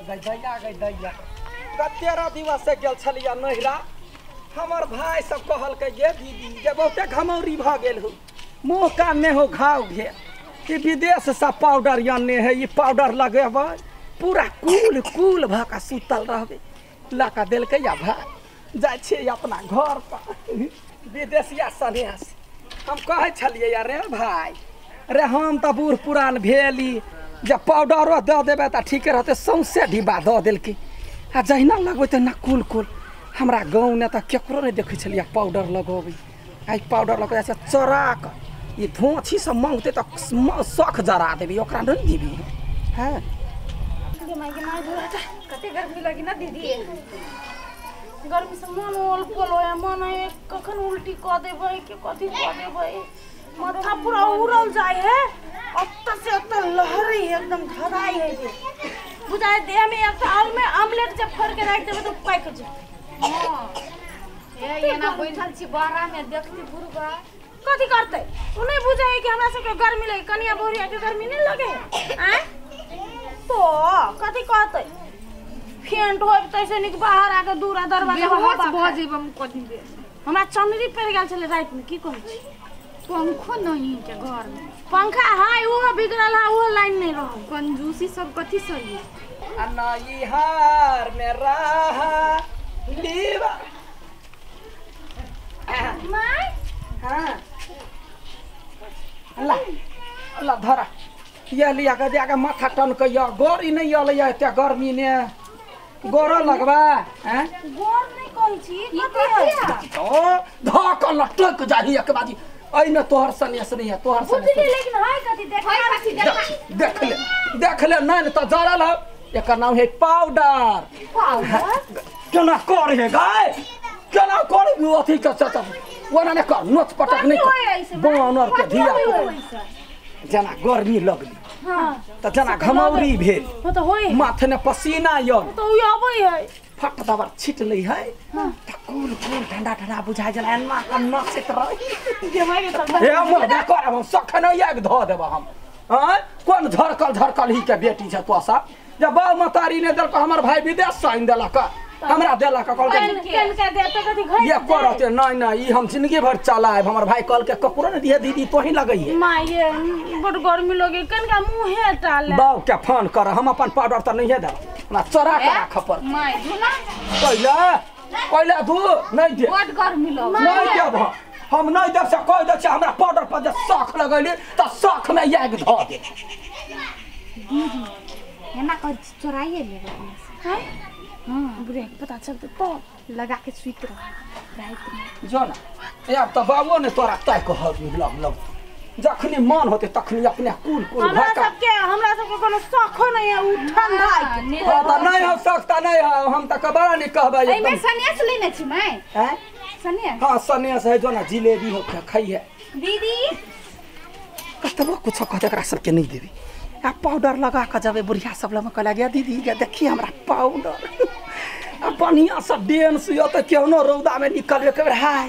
दैया 13 दिवस से गेल छलिया नहिरा हमर भाई सब कहल के ये दीदी जे बहुते घमौरी भ गेल हो मुँह कान में हो घाव भेल कि विदेश से पाउडर आने है ये पाउडर लगेबै पूरा कूल भका सुतल रहबे लका देलकै या भाई जाइ छियै अपना घर पर विदेशिया सनेस हम कहै छलियै रे भाई रे हम तो बूढ़ पुरान भेली जब पाउडरो दे देबै तऽ ठीक रहतै सौंसे डिब्बा दऽ देलकै आ जहिना लगबै तहिना कुल हमरा गाँव ने तऽ केकरो नहीं देखै छलियै पाउडर लगबै आई पाउडर लगा से चोरा के ये धोछी सब मांगते तो शौख जरा देबी ओकरा नहीं दीबी हैं कते गर्मी लगी ना दीदी गर्मी से मन ओलपोल होया मन कखन उल्टी क देबै कि कथि क देबै माथा पूरा उड़ल जाय है अत्त से अत्त लहरी एकदम धराई है जे बुझाय देह में एक आमलेट जब फोड़ के रख देबै तो पाक जे हां ये ना बैठल छी बारा में देखती बुरगा कथि करते उ नहीं बुझे है कि हमरा सब के गर्मी लगे कनिया बोरिया के गर्मी नहीं लगे हैं तो कथि कहते फेंट होब तैसे निक बाहर आके दूरा दरवाजा हवा बजेब हम कथि दे हमरा चमरी पड़ गेल छले रात में की कहै छी पंखो नहीं के घर में पंखा है वो बिगड़ल है वो लाइन नहीं रह कंजूसी सब कथि सही अनई हार में रहा लीवा माय हां अल्लाह धरा ये लिया के दिया के माथा टन के या गोरी नहीं आले या एते गर्मी ने गोरो लगबा हैं गोर नहीं कहै छी कथि है ओ धक लटक जाही एक बाजी अइने तोहर सनेस नहीं है तोहर सनेस लेकिन हाय कथि देख ले नहीं तो जरल है एकर नाम है पाउडर केना कर है गाय केना कर अथी के चचा ओना ने कर नोच पटक नहीं कर बनर के धिया जना गर्मी लगली हां त जना घमौरी भेल तो होय माथे ने पसीना य तो आबै है फट दबर छिट लै है त कूल ठंडा बुझाय जला एना कन्ना से रह जे भाई के हे हम कर हम सखन एक ध देब हम हां कोन झरकल ही के बेटी छ तो सब जब बाल मतारी ने देलक हमर भाई विदेश से आइन देलक हमरा देलक कल के दे तो कथि घर ये करते नहीं हम जिंदगी भर चलाएब हमर भाई कल के ककरो ने दिए दीदी तो ही लगई माय ये बड़ गर्मी लगे कनका मुंह टाले बाव के फोन कर हम अपन पाउडर त नहीं दे हमरा चोरा के राख पर माय धुना पहले दू नहीं दे बड़ गर्मी लगे नहीं देब हम नहीं देब से कह दे हमरा पाउडर पर जे शौख लगैली त शौख में एक ध दे दीदी एना कर चोराइए ले हैं हां ब्रेक पता चलते तो लगा के स्वीट रात में जो ना अब तो बाबू ने तोरा तय कह लग जखनी मन होते तखनी अपने कुल हमरा सबके कोनो शौखो नहीं है उ ठंडा हां त नहीं हो सकता नहीं हम त कबरा नहीं कहबै एकदम मैं सनेस लेने छी मैं हैं सनेस हां सनेस है जो ना जिलेबी हो के खाई है दीदी कतबो कुछ कहते एकरा सबके नहीं देबी आ पाउडर लगा के जबे बुढ़िया सब लम कहला गया दीदी के देखी हमरा पाउडर आ बढ़िया से डांस यो त केनो रौदा में निकलबे के हाय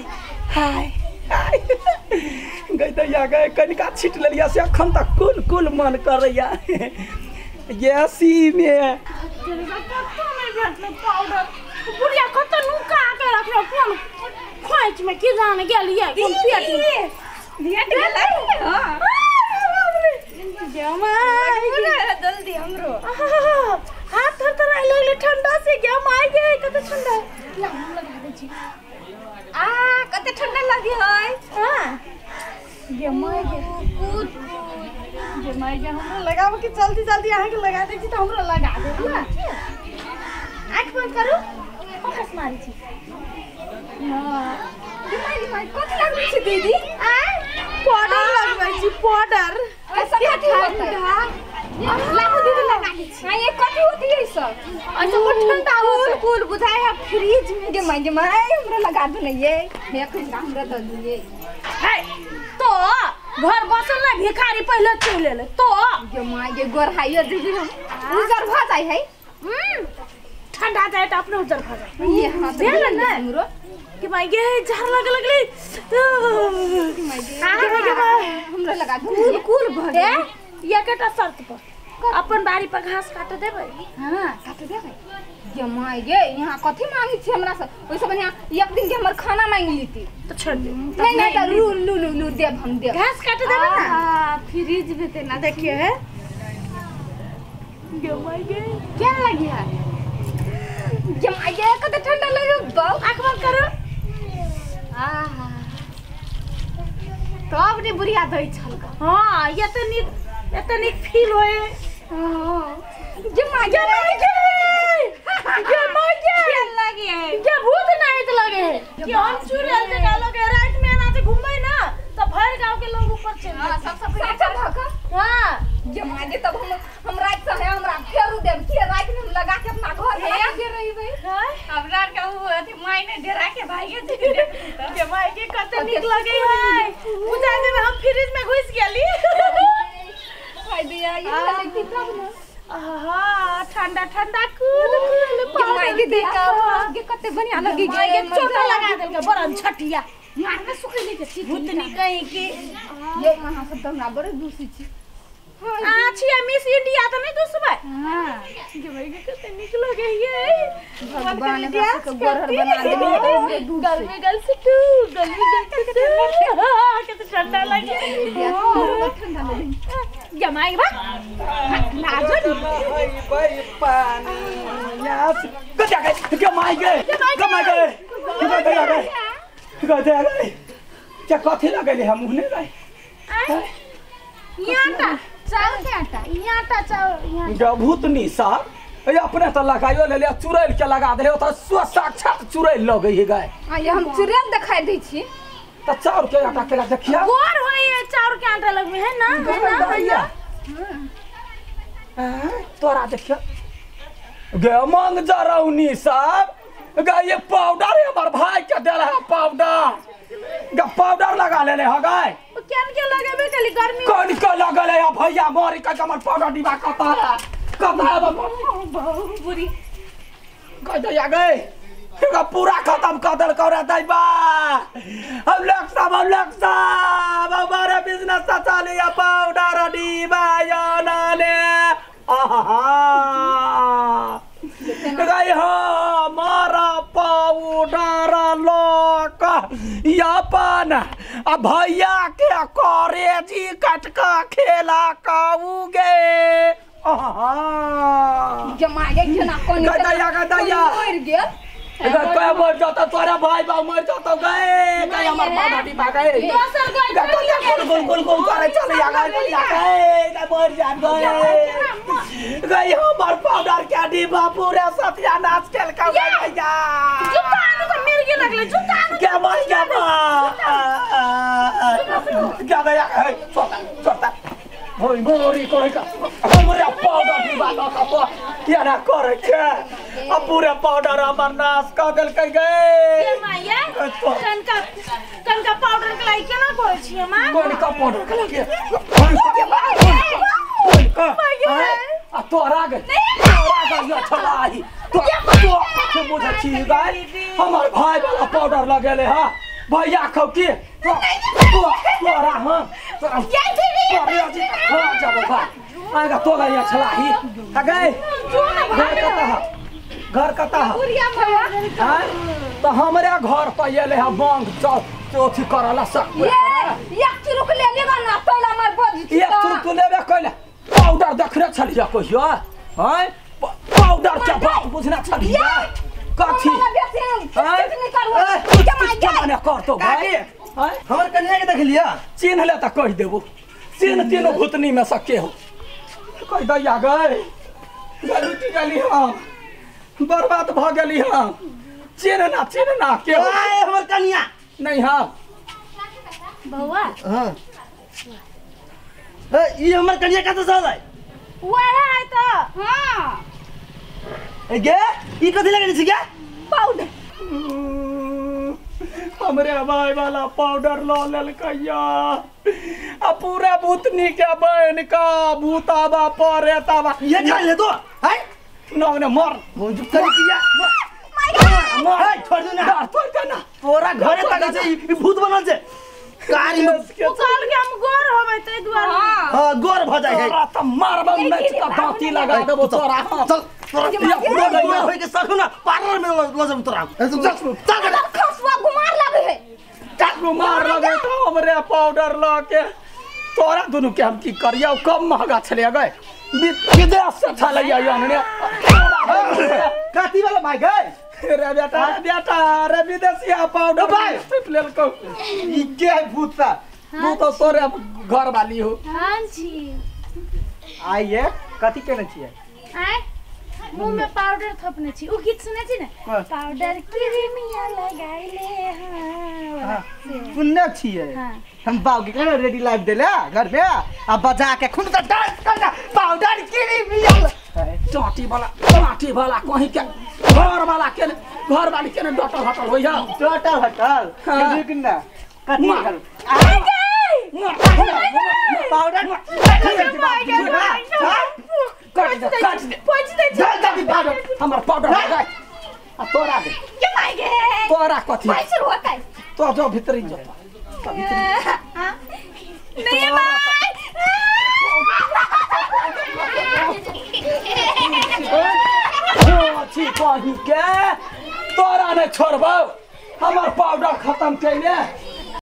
गैया गए कनिका छिट लेलिया से अखन तक कुल मन करैया ये सी में कत्तो में भेटले पाउडर बुढ़िया कत्तो नुका के रखले कोन खोइच में की जाने गेलिए कोन पेट गेलै हां जल्दी हमरो हाथ थर लगले ठंडा से क्या माय गे कते ठंडा लगा दे छी कते ठंडा लगी है हां ये माय गे हमरो लगाव के जल्दी आके के लगा दे छी त हमरो लगा दे ना आंख बंद करू फोकस मारी छी हां दिमाग कते लगबै छी दीदी पाउडर लगबै छी पाउडर ऐसा कथि होता लागू दीदी लगा दी छी हां ये कथि होती है सब ऐसा को ठंडा कूल बुझाय है फ्रिज में जे माय हमरा लगा दू नहीं ये एक हमरा द दिए है तो घर बसल ना भिखारी पहले चले ले तो जे माय ये गोरहाइयो दीदी हम उजर भ जाय है ठंडा जाए तो अपने उजर भ जाए ये हां देल ना हमरो कि माय गे झार लगली कि माय गे हमरा लगा दू कूल भ गए ये केटा शर्त पर अपन बारी पर घास काट देबै। हां काट देबै। ये माय गे यहाँ कथी मांगी छी हमरा से ओइ सब यहाँ एक दिन के हमर खाना मांग लीती तो छोड़ दे। नहीं तो लू देब हम देब घास काट देबै ना। हां फ्रिज में ते ना देखिए है गे माय गे क्या लगी है ये माय गे कते ठंडा लगे बाऊ आंख बंद करो। आहा तो अब ने बुढ़िया दई छल का। हां ये तो निक फील होए। हां ये माय गे लगे ये भूत नहीं तो लगे कि हम चुड़ैल से गालो के रात में ना से घूमै ना तो भर गांव के लोग ऊपर चल। हां सब अच्छा भागा। हां ये माय गे तब हम रात से है हमरा फेरू देब के रात में लगा के अपना घर में आ के रहिबे। हमरा के अथी माय ने डेरा के भागे के माय के कते निक लगे है। पूजा में हम फ्रिज में घुस गेली। हाय दिया ये लगती तब ना। आहा ठंडा ठंडा कूल माय के देखा के कते बढ़िया लगी माय के चोटा लगा देल के बरन छटिया यार में सुखली के चीज भूतनी कहीं के ये कहां से हमरा बड़े दूसरी छी। अच्छी मिस इंडिया तो नहीं दूसबा। हां के भाई के कते निक लगे ये भगवान ने के गोरहर बना दे गल में गल से तू गल में गल से तू कितना ठंडा लगे। ठंडा लगे जमाई बा लाजो भाई पानी यास कत्या गए जमाई गए क्या कथी लगले हम मुहने गए याटा चाव के आटा याटा चाव जो भूतनी साहब ए अपने तो लगायो ले चुड़ैल के लगा दे तो साक्षात चुड़ैल लगे है गए। ये हम चुड़ैल दिखाई दै छी तो चाउर के आटा केला देखिया गोर होय चाउर के आटा लगमे है ना भैया तोरा देखिया गे मांग जरौनी साहब गे ये पाउडर है हमर भाई के देला है पाउडर गे पाउडर लगा ले ह गए केन के लगेबे कली गर्मी कौन के लगल है भैया मोरी का हमर पाउडर डिबा कता है बहु बुरी कह दे गए का पूरा खत्म कर दल करे दैबा हम लोग सब हमारा बिजनेस चलिए पाउडर डिबा ने आहा गई हमारा पाउडर लोक यापन भैया के करेजी कटका खेला काऊगे जमा गे केना कोनी गदया मर गेल काय मर जाता तोरा भाई बा मर जाता गए काय हमर पाउडर डिबा गए दोसर गोल करे चले आ गए काय मर जा गए गई हमर पाउडर के डिबा पूरे सत्यानाश केल का भैया जुत्ता आने तो मिल के लगले जुत्ता क्या मर गया क्या गया छोटा होई मोरी कोई का हमरा पाउडर डिबा का क्या ना करे के अब पूरे पाउडर हमर नाश कर देल के गए ये माया कनका पाउडर के लाई केना कहै छी हम कोन का पाउडर के लगे आ तोरा गए या छलाई तो मुझे छी गई हमर भाई वाला पाउडर लगेले हां भैया खौ की तोरा हां तोरा जब भाई आएगा तो गया छलाई आ गए घर कता तो हमारे घर पर ये ले बांग चौथी करला सक एक चुरुक ले लेबा ना तोला मार बज एक चुरुक तो लेबे कइले पाउडर देखरे छलिया कहियो हैं पाउडर के बात बुझना छलिया कथी माने कर तो भाई हमर कन्या के देख लिया चिन्ह ले त कह देबो चिन्ह तीनों भूतनी में सके हो कह दैया गए गलती गली हम बर्बाद भ गेली हम चिन्ह ना के आए हमर कन्या नहीं हां बउआ हां ई हमर कन्या कत से आइ वह है तो हां ए गे ई कथि लगनी छी गे पाउडर हमरे भाई वाला पाउडर लो लेल कहिया आ पूरा भूतनी के बहन का भूतावा परेतावा ये खा ले तो है नौने मर मुझ करी किया मर छोड़ दे ना छोड़ दे ना तोरा घरे तक छै ई भूत बनल छै कारी में उ काल के हम गोर होबै तै दुआरे हां गोर भ जाय है तोरा त मारबा मैच का दांती लगा देबो तोरा चल तोरा पूरा गोर होय के सखु ना पार्लर में ल जब तोरा चल खसवा गुमार लगे है चाकू मार लगे तो हमरे पाउडर ला के तोरा दोनों के हम की करिया कम महंगा छले गए विदेश से छले याने काती वाला भाई गए रे बेटा रे विदेशिया पाउडर भाई लेल को ई के भूत सा तू तो तोरे घर वाली हो हां जी आइए कथी केने छिए आय मुंह में पाउडर थपने छी उ गीत सुने छी ने पाउडर क्रीमिया लगाइले हां सुनने छिए हम बाऊ के कहने रेडी लाइव देले घर पे अब बजा के खुद का डांस करना पाउडर क्रीमिया टाटी वाला कहीं के घर वाला के घर वाली के डॉक्टर हटल होइया टोटल हटल लेकिन ना कथी कर पाउडर काट दे जल्दी पाउडर हमर पाउडर लगा आ तोरा दे के माय गे तोरा कथी पैसे होता है तो जो भीतर जा नहीं भाई अच्छी कहीं के तोरा ने छोड़बो हमर पाउडर खत्म कैले